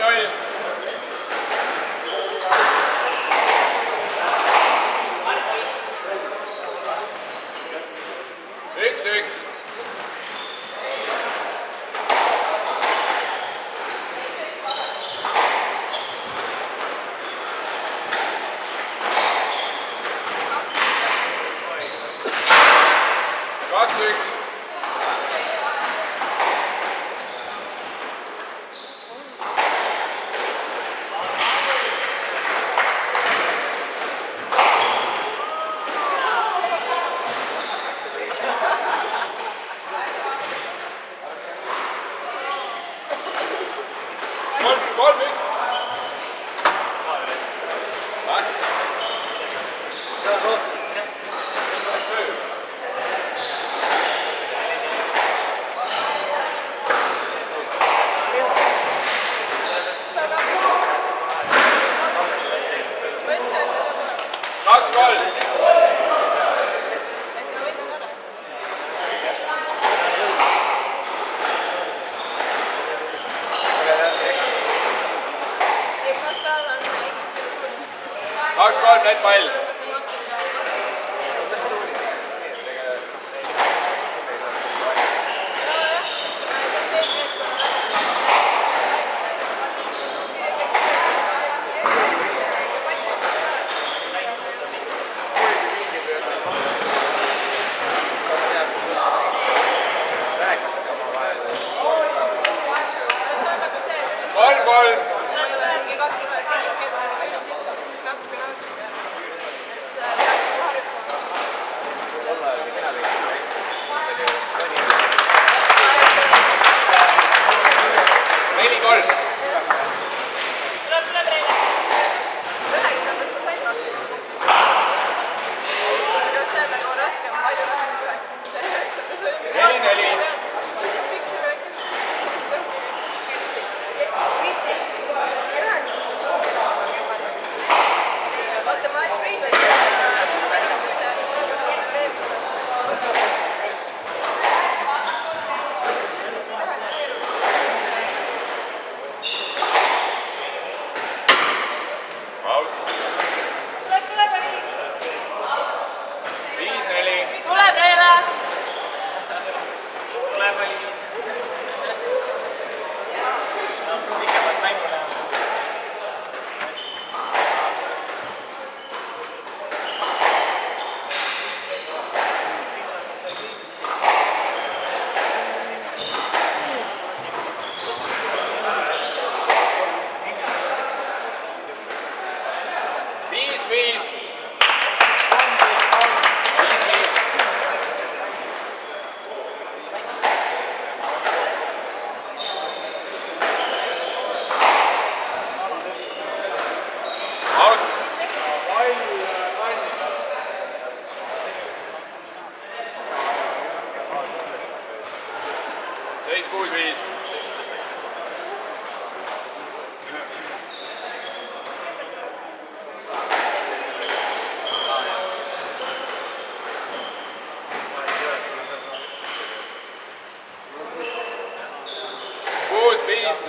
pall. Üks. Kaks-kolm, net pall. Kolm.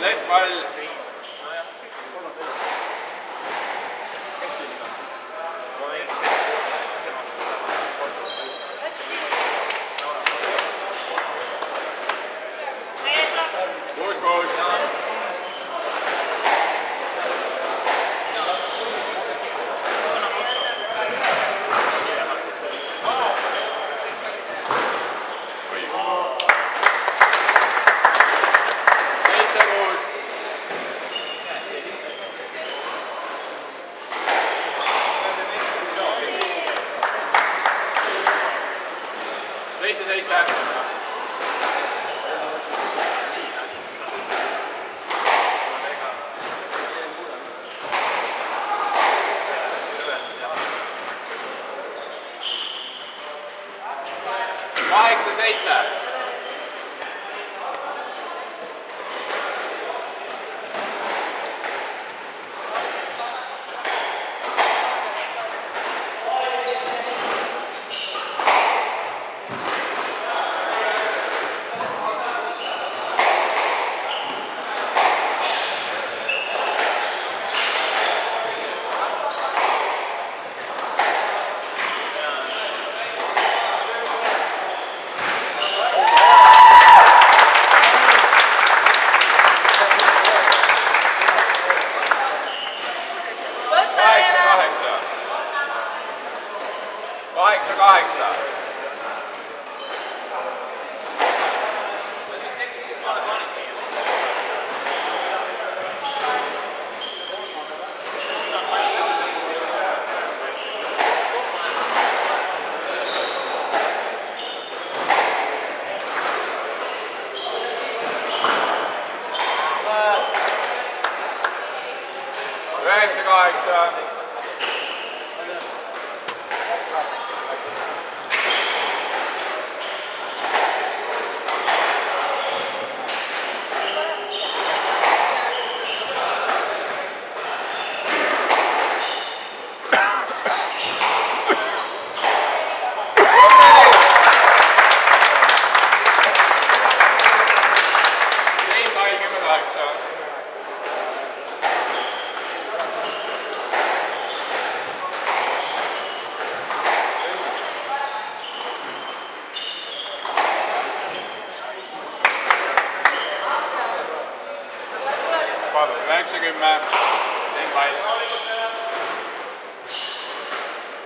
Net pall. 8. Üheksa, 8.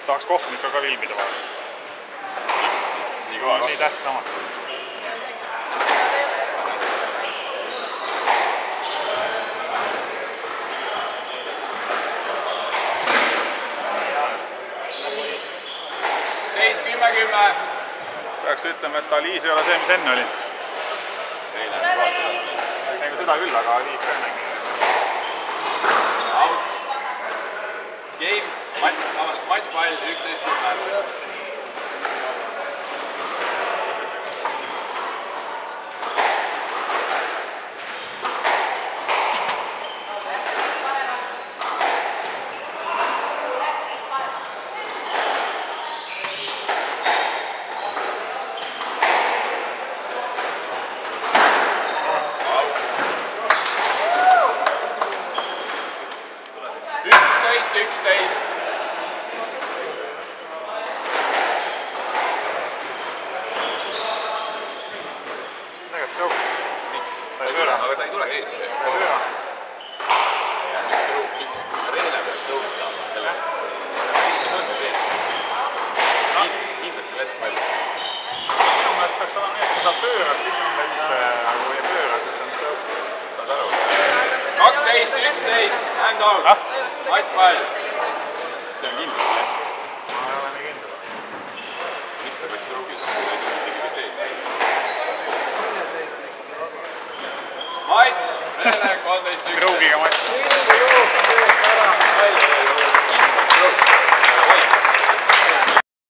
Tahaks kohtunikku ka filmida vahel. Nii tähtis amat. Seis 10-10. Peaks ütlema, et Aliis ei ole see, mis enne oli. Ega seda küll, aga Aliis ka enne. Game, matšpall, 11-10. Aga ta ei tule eesse. Ta ei pööra. Mis reele peaks tõusta selle. Mis on nüüd ees? Kindlasti vett palju. Minu meelest peaks olema nii, et kui ta pöörab, siis on ta üldse, aga kui ei pööra, siis on tõusta. Saad aru? 12-11, hand out. Matšpall. See on kindlasti jah. Ma ei ole nii kindel. Miks ta peaks rõugis on, kui ta ei tule ees? Matš, Vene 13-11. Rõugiga matš.